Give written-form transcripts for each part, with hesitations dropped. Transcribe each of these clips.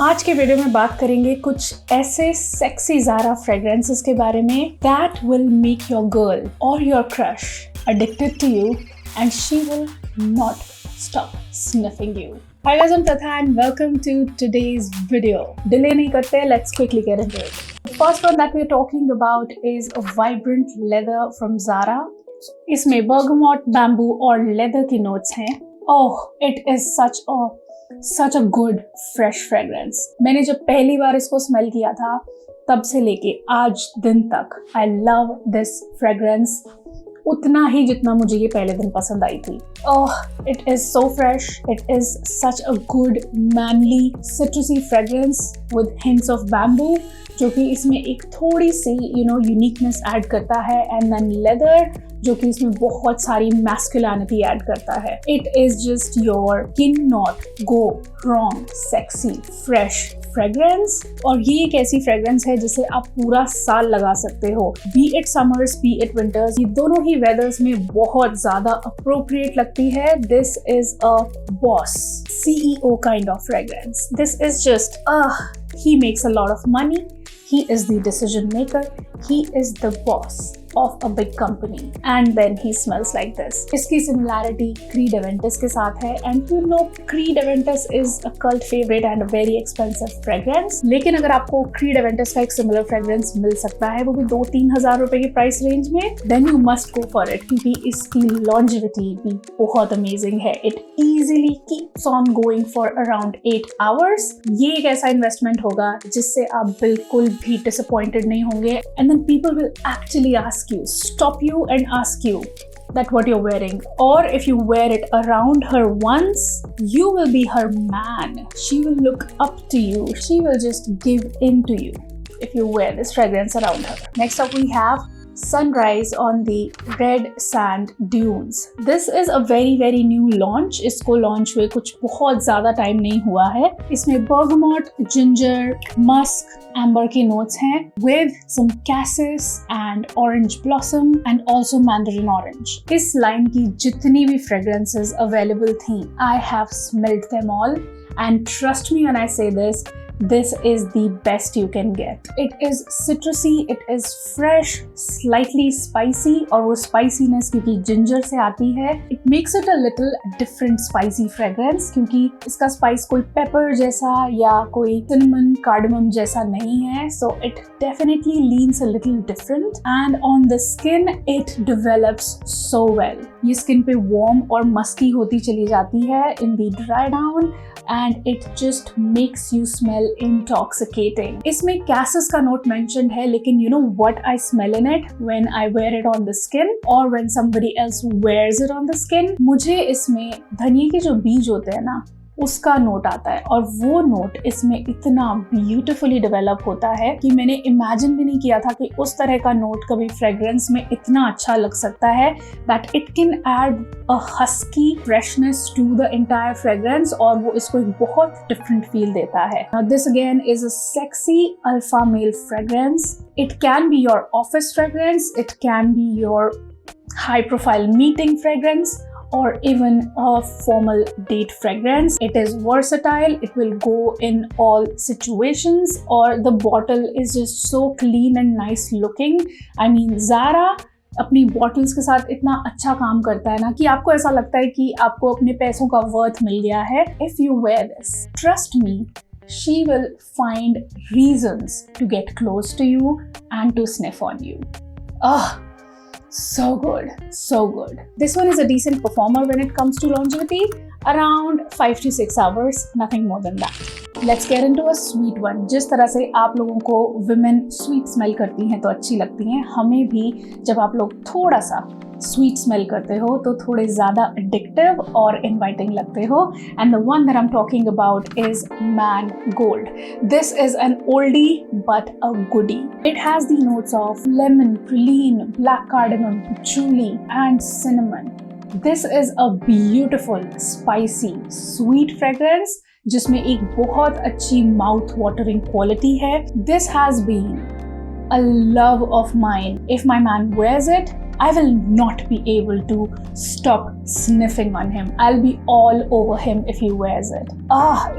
आज के वीडियो में बात करेंगे कुछ ऐसे सेक्सी ज़ारा फ्रेग्रेंसेस के बारे में that will make your girl or your crush addicted to you and she will not stop sniffing you. Hi guys, I'm Tatha and welcome to today's video. Delay nahi karte, let's quickly get into it. The first one that we're talking about is a vibrant leather from Zara. इसमें bergamot, bamboo और leather की notes हैं. Oh, it is such a good fresh fragrance. मैंने जब पहली बार इसको smell किया था तब से लेके आज दिन तक I love this fragrance उतना ही जितना मुझे ये पहले दिन पसंद आई थी. Oh, it is so fresh. It is such a good manly citrusy fragrance with hints of bamboo जो कि इसमें एक थोड़ी सी यूनिकनेस ऐड करता है एंड देन लेदर जो कि इसमें बहुत सारी मैस्कुलिनिटी ऐड करता है. It is just your can not go wrong sexy fresh fragrance. और ये एक ऐसी फ्रेग्रेंस है जिसे आप पूरा साल लगा सकते हो, B it summers B it winters. ये दोनों ही वेदर्स में बहुत ज्यादा अप्रोप्रिएट लगती है. This is a boss CEO kind of fragrance. This is just he makes a lot of money. He is the decision maker. He is the boss of a big company and then he smells like this. इसकी similarity Creed Aventus के साथ है and you know Creed Aventus is a cult favorite and a very expensive fragrance. लेकिन अगर आपको Creed Aventus का एक similar fragrance मिल सकता है वो भी 2-3 हज़ार रुपए की प्राइस रेंज में, then you must go for it क्योंकि इसकी longevity भी बहुत amazing है. It easily keeps on going for around 8 hours. ये एक ऐसा इन्वेस्टमेंट होगा जिससे आप बिल्कुल भी disappointed नहीं होंगे and then people will actually stop you and ask you that what you're wearing, or if you wear it around her once, you will be her man. She will look up to you. She will just give in to you if you wear this fragrance around her. Next up we have Sunrise on the Red Sand Dunes. This is a very new launch. इसको launch हुए कुछ बहुत ज़्यादा time नहीं हुआ है. इसमें bergamot, ginger, musk, amber की notes हैं with some cassis and orange blossom and also mandarin orange. इस line की जितनी भी fragrances available थी, I have smelled them all and trust me when I say this is the best you can get. It is citrusy, it is fresh, slightly spicy और वो spiciness क्योंकि ginger से आती है, it makes it a little different spicy fragrance क्योंकि इसका spice कोई pepper जैसा या कोई cinnamon, cardamom जैसा नहीं है. So it definitely leans a little different and on the skin it develops so well. ये skin पे warm और musky होती चली जाती है in the dry down and it just makes you smell intoxicating. इसमें cassis का note mentioned है लेकिन you know what I smell in it when I wear it on the skin or when somebody else wears it on the skin? मुझे इसमें धनिया के जो बीज होते हैं ना उसका नोट आता है और वो नोट इसमें इतना ब्यूटीफुली डेवलप होता है कि मैंने इमेजिन भी नहीं किया था कि उस तरह का नोट कभी फ्रेग्रेंस में इतना अच्छा लग सकता है. That it can add a husky freshness to the entire fragrance और वो इसको एक बहुत डिफरेंट फील देता है. This again is a sexy alpha male fragrance. It can be your office fragrance, it can be your high profile meeting fragrance or even a formal date fragrance. It is versatile, it will go in all situations or the bottle is just so clean and nice looking. I mean Zara अपनी bottles के साथ इतना अच्छा काम करता है ना कि आपको ऐसा लगता है कि आपको अपने पैसों का वर्थ मिल गया है. If you wear this, trust me, she will find reasons to get close to you and to sniff on you. So good, so good. This one is a decent performer when it comes to longevity, around 5 to 6 hours, nothing more than that. Let's get into a sweet one. जिस तरह से आप लोगों को women sweet smell करती हैं तो अच्छी लगती हैं, हमें भी जब आप लोग थोड़ा सा स्वीट स्मेल करते हो तो थोड़े ज़्यादा addictive और inviting लगते हो. And the one that I'm talking about is Mangold. This is an oldie but a goodie. It has the notes of lemon, praline, black cardamom, patchouli and cinnamon. This is a beautiful, spicy, sweet fragrance जिसमें एक बहुत अच्छी mouth watering quality है. This has been a love of mine. If my man wears it, I will not be able to stop sniffing on him. I'll be all over him if he wears it.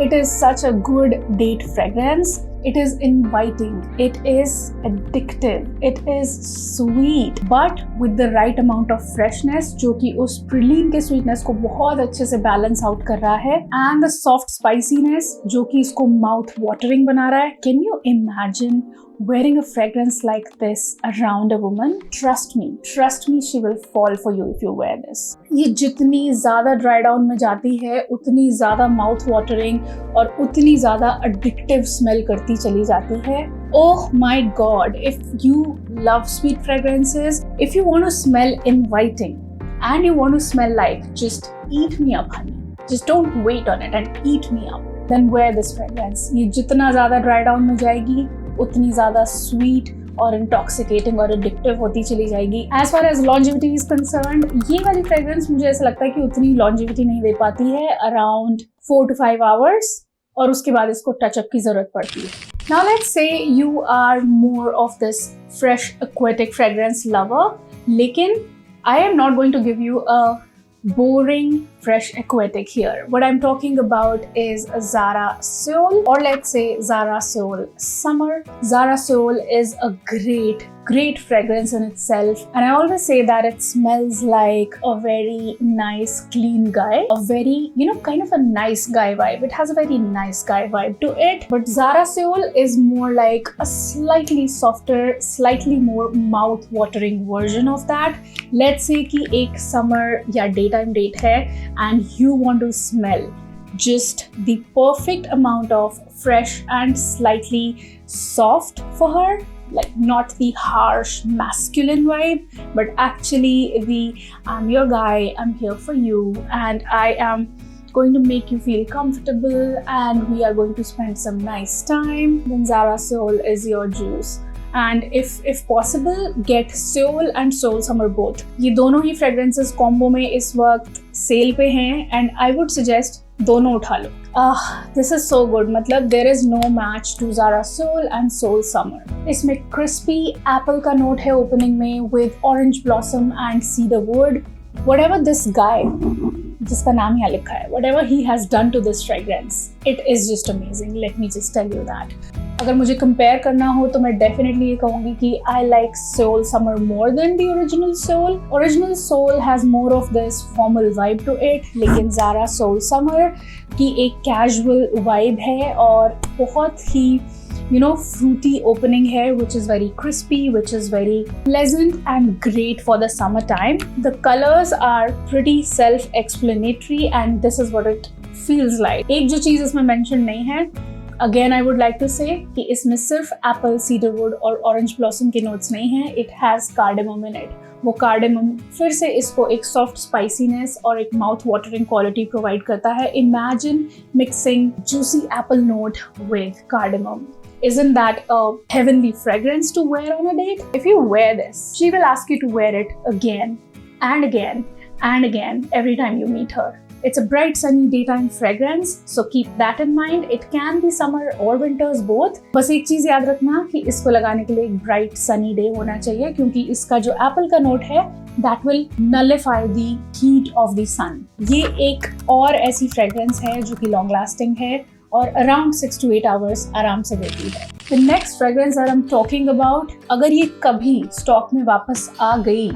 It is such a good date fragrance. It is inviting, it is addictive, it is sweet, but with the right amount of freshness जो कि उस praline के sweetness को बहुत अच्छे से balance out कर रहा है, and the soft spiciness जो कि इसको mouth watering बना रहा है. Can you imagine wearing a fragrance like this around a woman? Trust me, she will fall for you if you wear this. ये जितनी ज़्यादा dry down में जाती है, उतनी ज़्यादा mouth watering और उतनी ज़्यादा addictive smell करती चली जाती है. Oh my God, if you love sweet fragrances, if you want to smell inviting and you want to smell like just eat me up honey, just don't wait on it and eat me up, then wear this fragrance. ये जितना ज़्यादा dry down में जाएगी उतनी ज़्यादा sweet और intoxicating और addictive होती चली जाएगी. As far as longevity is concerned, ये वाली fragrance मुझे ऐसा लगता है कि उतनी longevity नहीं दे पाती है, around 4 to 5 hours, और उसके बाद इसको touch up की ज़रूरत पड़ती है. Now let's say you are more of this fresh aquatic fragrance lover, लेकिन I am not going to give you a boring fresh aquatic here. What I'm talking about is Zara Soul, or let's say Zara Soul Summer. Zara Soul is a great fragrance in itself, and I always say that it smells like a very nice clean guy, a very kind of a nice guy vibe. It has a very nice guy vibe to it, but Zara Soul is more like a slightly softer, slightly more mouth watering version of that. Let's say कि एक summer या daytime date है and you want to smell just the perfect amount of fresh and slightly soft for her, like not the harsh masculine vibe, but actually the I'm your guy, I'm here for you, and I am going to make you feel comfortable and we are going to spend some nice time, then Zara Soul is your juice. And if possible, get Soul and Soul Summer both. ये दोनों ही fragrances combo में इस वक्त sale पे हैं, and I would suggest दोनों उठा लो. This is so good. मतलब there is no match to Zara Soul and Soul Summer. इसमें crispy apple का note है opening में with orange blossom and cedar wood. Whatever this guy, जिसका नाम यहाँ लिखा है, whatever he has done to this fragrance, it is just amazing. Let me just tell you that. अगर मुझे compare करना हो तो मैं definitely ये कहूँगी कि I like Soul Summer more than the original Soul. Original Soul has more of this formal vibe to it, लेकिन Zara Soul Summer की एक casual vibe है और बहुत ही fruity opening है, which is very crispy, which is very pleasant and great for the summertime. The colors are pretty self-explanatory and this is what it feels like. एक जो चीज़ इसमें mention नहीं है, Again, I would like to say कि इसमें सिर्फ apple, cedarwood और orange blossom के notes नहीं हैं. It has cardamom in it. वो cardamom फिर से इसको एक soft spiciness और एक mouth watering quality provide करता है. Imagine mixing juicy apple note with cardamom. Isn't that a heavenly fragrance to wear on a date? If you wear this, she will ask you to wear it again and again and again every time you meet her. It's a bright sunny daytime fragrance, so keep that in mind. It can be summer or winters both. बस एक चीज़ याद रखना कि इसको लगाने के लिए एक bright sunny day होना चाहिए, क्योंकि इसका जो apple का note है that will nullify the heat of the sun. ये एक और ऐसी fragrance है जो कि long lasting है और around 6 to 8 hours आराम से देती है. The next fragrance that I'm talking about, अगर ये कभी stock में वापस आ गई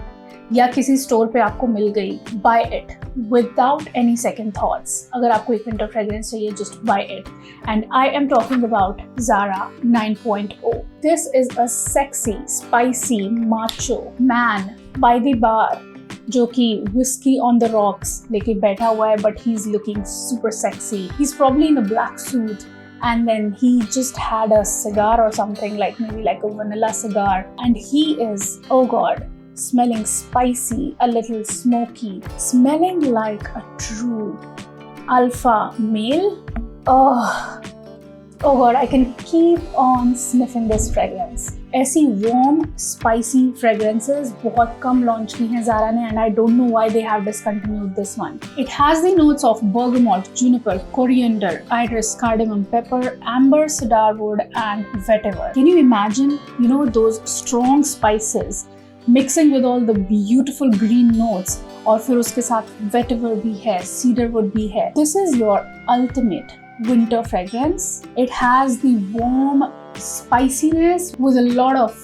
या किसी स्टोर पे आपको मिल गई, buy it without any second thoughts. अगर आपको एक winter fragrance चाहिए, just buy it. And I am talking about Zara 9.0. This is a sexy, spicy, macho man by the bar जो कि whiskey on the rocks लेके बैठा हुआ है, but he's looking super sexy. He's probably in a black suit. And then he just had a cigar or something, like maybe like a vanilla cigar. And he is, oh God, smelling spicy, a little smoky, smelling like a true alpha male. Oh God, I can keep on sniffing this fragrance. ऐसी warm, spicy fragrances बहुत कम launch की हैं Zara ने, and I don't know why they have discontinued this one. It has the notes of bergamot, juniper, coriander, iris, cardamom, pepper, amber, cedarwood, and vetiver. Can you imagine, those strong spices mixing with all the beautiful green notes, और फिर उसके साथ vetiver भी है, cedarwood भी है. This is your ultimate winter fragrance. It has the warm spiciness with a lot of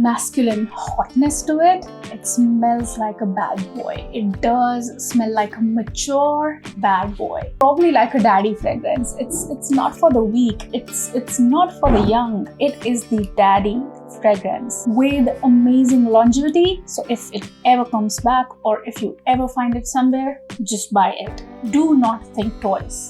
masculine hotness to it. It smells like a bad boy. It does smell like a mature bad boy. Probably like a daddy fragrance. It's not for the weak. It's not for the young. It is the daddy fragrance with amazing longevity. So if it ever comes back, or if you ever find it somewhere, just buy it. Do not think twice.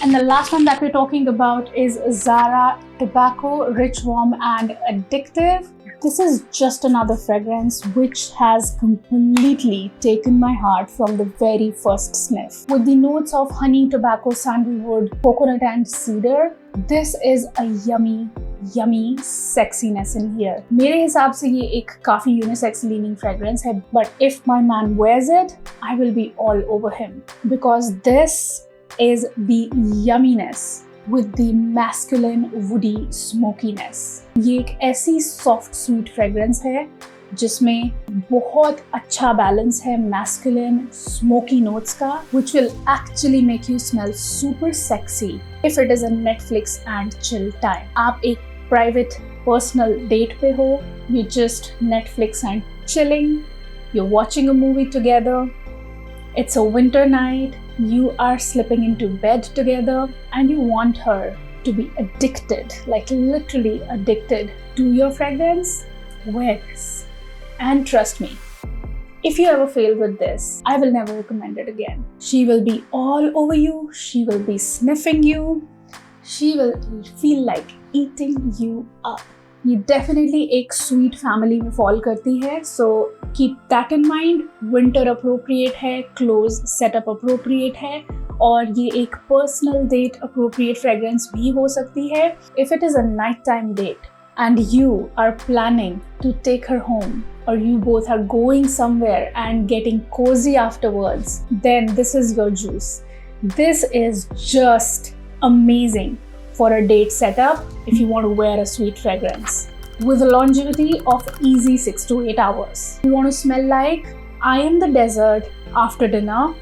And the last one that we're talking about is Zara Tobacco Rich, Warm and Addictive. This is just another fragrance which has completely taken my heart from the very first sniff. With the notes of honey, tobacco, sandalwood, coconut and cedar, this is a yummy sexiness in here. मेरे हिसाब से ये एक काफी unisex leaning fragrance है, but if my man wears it, I will be all over him, because this is the yumminess with the masculine woody smokiness. ये एक ऐसी soft sweet fragrance है जिसमें बहुत अच्छा बैलेंस है masculine smoky notes का, which will actually make you smell super sexy if it is a Netflix and chill time. आप एक private personal date पे हो, you just Netflix and chilling, you're watching a movie together, it's a winter night, you are slipping into bed together, and you want her to be addicted, like literally addicted to your fragrance. Wear this. And trust me, if you ever fail with this, I will never recommend it again. She will be all over you, she will be sniffing you, she will feel like eating you up. ये definitely एक sweet family में fall करती है, so keep that in mind. Winter appropriate है, clothes setup appropriate है, और ये एक personal date appropriate fragrance भी हो सकती है. If it is a nighttime date and you are planning to take her home, or you both are going somewhere and getting cozy afterwards, then this is your juice. This is just amazing for a date setup if you want to wear a sweet fragrance with a longevity of easy 6 to 8 hours. You want to smell like I am the desert after dinner?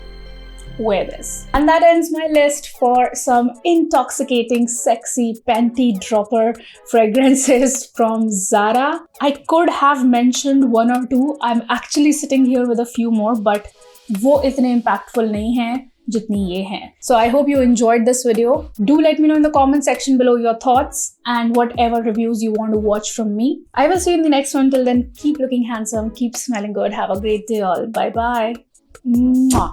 Wear this. And that ends my list for some intoxicating, sexy panty dropper fragrances from Zara. I could have mentioned one or two. I'm actually sitting here with a few more, but वो इतने impactful नहीं हैं जितनी ये हैं. So I hope you enjoyed this video. Do let me know in the comment section below your thoughts and whatever reviews you want to watch from me. I will see you in the next one. Till then, keep looking handsome, keep smelling good. Have a great day all. Bye bye. Mwah.